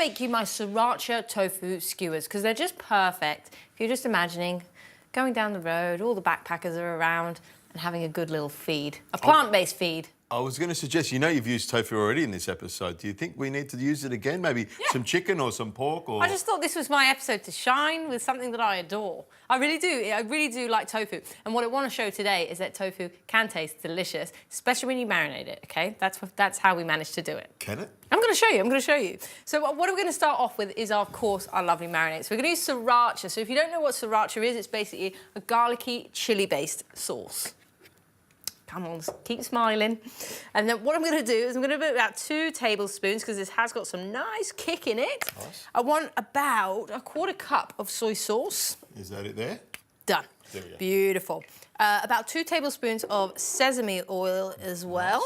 make you my Sriracha tofu skewers because they're just perfect. If you're just imagining going down the road, all the backpackers are around and having a good little feed, a plant-based feed. I was going to suggest, you know you've used tofu already in this episode. Do you think we need to use it again? Maybe some chicken or some pork? Or... I just thought this was my episode to shine with something that I adore. I really do. I really do like tofu. And what I want to show today is that tofu can taste delicious, especially when you marinate it, OK? That's how we managed to do it. Can it? I'm going to show you. I'm going to show you. So what we're going to start off with is, of course, our lovely marinade. So we're going to use Sriracha. So if you don't know what Sriracha is, it's basically a garlicky, chili-based sauce. Come on, keep smiling. And then what I'm going to do is I'm going to put about 2 tablespoons, because this has got some nice kick in it. Nice. I want about a 1/4 cup of soy sauce. Is that it there? Done. There we go. Beautiful. About 2 tablespoons of sesame oil as well.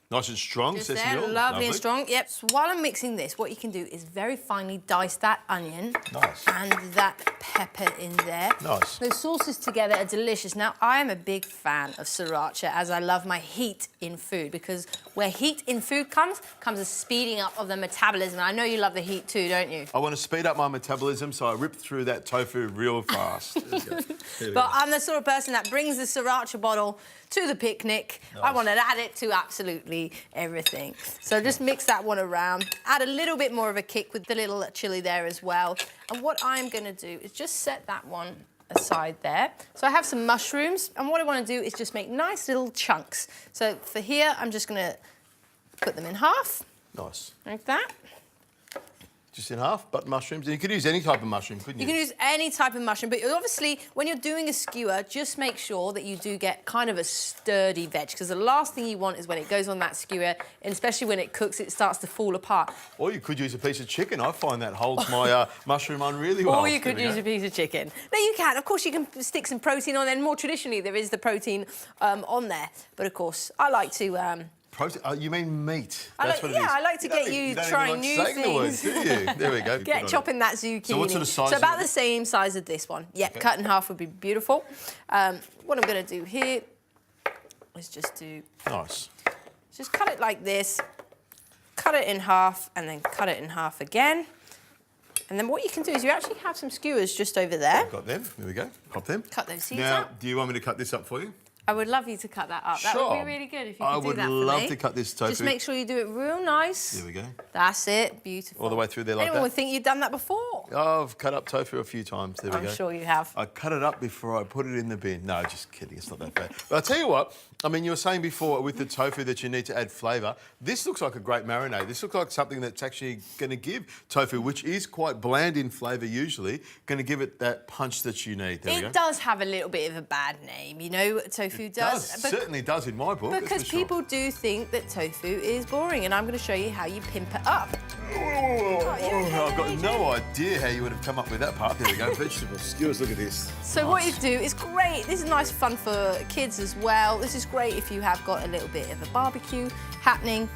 Nice and strong, Just sesame there, oil. lovely and strong. Yep. So while I'm mixing this, what you can do is very finely dice that onion. Nice. And that pepper in there. Nice. Those sauces together are delicious. Now, I am a big fan of Sriracha, as I love my heat in food, because where heat in food comes a speeding up of the metabolism. I know you love the heat too, don't you? I want to speed up my metabolism, so I rip through that tofu real fast. But I'm the sort of person that brings the Sriracha bottle to the picnic. Nice. I want to add it to absolutely everything. So just mix that one around. Add a little bit more of a kick with the little chili there as well. And what I'm going to do is just set that one aside there. So I have some mushrooms, and what I want to do is just make nice little chunks. So for here, I'm just going to put them in half. Nice. Like that. Just in half, button mushrooms. And you could use any type of mushroom, couldn't you? You can use any type of mushroom, but obviously, when you're doing a skewer, just make sure that you do get kind of a sturdy veg, because the last thing you want is when it goes on that skewer, and especially when it cooks, it starts to fall apart. Or you could use a piece of chicken. I find that holds my mushroom on really well. Or you could use a piece of chicken. No, you can. Of course, you can stick some protein on there. And more traditionally, there is the protein on there. But, of course, I like to... Protein? You mean meat? That's what it is. Yeah, I like to get you trying new things. The word, do you? There we go. Get chopping that zucchini. So what sort of size? So about the same size as this one. Yeah, okay. Cut in half would be beautiful. What I'm going to do here is just do... Nice. Just cut it like this, cut it in half, and then cut it in half again. And then what you can do is you actually have some skewers just over there. I've got them. There we go. Pop them. Cut those seeds now, up. do you want me to cut this up for you? I would love you to cut that up. Sure. That would be really good if you could do that for me. I would love to cut this tofu. Just make sure you do it real nice. There we go. That's it. Beautiful. All the way through there like that? Anyone would think you'd done that before. Oh, I've cut up tofu a few times. There we go. I'm sure you have. I cut it up before I put it in the bin. No, just kidding. It's not that bad. But I'll tell you what. I mean, you were saying before with the tofu that you need to add flavour. This looks like a great marinade. This looks like something that's actually going to give tofu, which is quite bland in flavour usually, going to give it that punch that you need. There we go. It does have a little bit of a bad name, you know, tofu does. Certainly does in my book. Because people do think that tofu is boring, and I'm going to show you how you pimp it up. I've got no idea how you would have come up with that part. There we go. Vegetable skewers, look at this. So nice. What you do is great. This is nice fun for kids as well. This is great if you have got a little bit of a barbecue happening.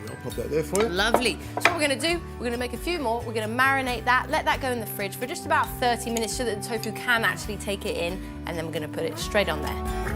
I'll pop that there for you. Lovely. So what we're going to do, we're going to make a few more. We're going to marinate that, let that go in the fridge for just about 30 minutes so that the tofu can actually take it in, and then we're going to put it straight on there.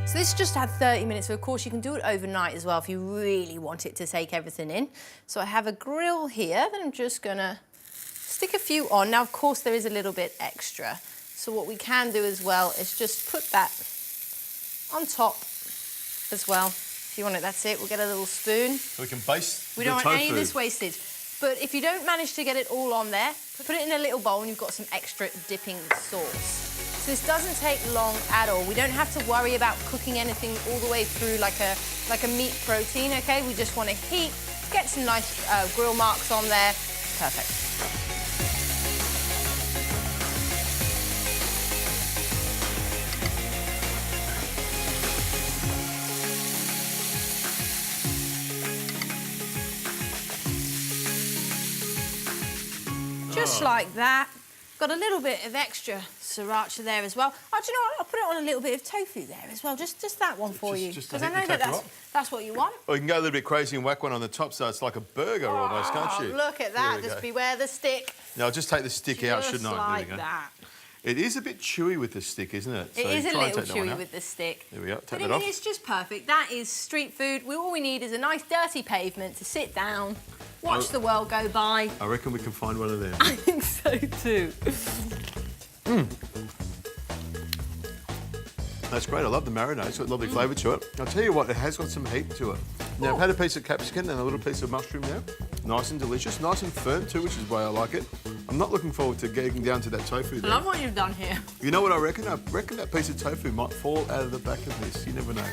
So this just had 30 minutes, so of course you can do it overnight as well if you really want it to take everything in. So I have a grill here that I'm just gonna stick a few on. Now, of course, there is a little bit extra. So what we can do as well is just put that on top as well. If you want it, that's it. We'll get a little spoon. So we can baste We don't want any of this wasted. But if you don't manage to get it all on there, put it in a little bowl and you've got some extra dipping sauce. So this doesn't take long at all. We don't have to worry about cooking anything all the way through like a meat protein, okay? We just want to heat, get some nice grill marks on there. Perfect. Just like that. Got a little bit of extra sriracha there as well. Oh, do you know what? I'll put it on a little bit of tofu there as well. Just that one for you. Just to Because I hit know the that that's what you want. Or you can go a little bit crazy and whack one on the top so it's like a burger almost, can't you? Look at that. Just beware the stick. Now, I'll just take the stick out, Just shouldn't I? like There we go. that. It is a bit chewy with the stick, isn't it? It is a try and little take that one chewy out. with the stick. There we go. But Take I that mean, off. it's just perfect. That is street food. All we need is a nice dirty pavement to sit down, watch the world go by. I reckon we can find one of them. I think so too. That's great. I love the marinade. It's got lovely flavour to it. I'll tell you what, it has got some heat to it. Now, I've had a piece of capsicum and a little piece of mushroom there. Nice and delicious. Nice and firm too, which is why I like it. I'm not looking forward to getting down to that tofu I there. love what you've done here. You know what I reckon? I reckon that piece of tofu might fall out of the back of this. You never know.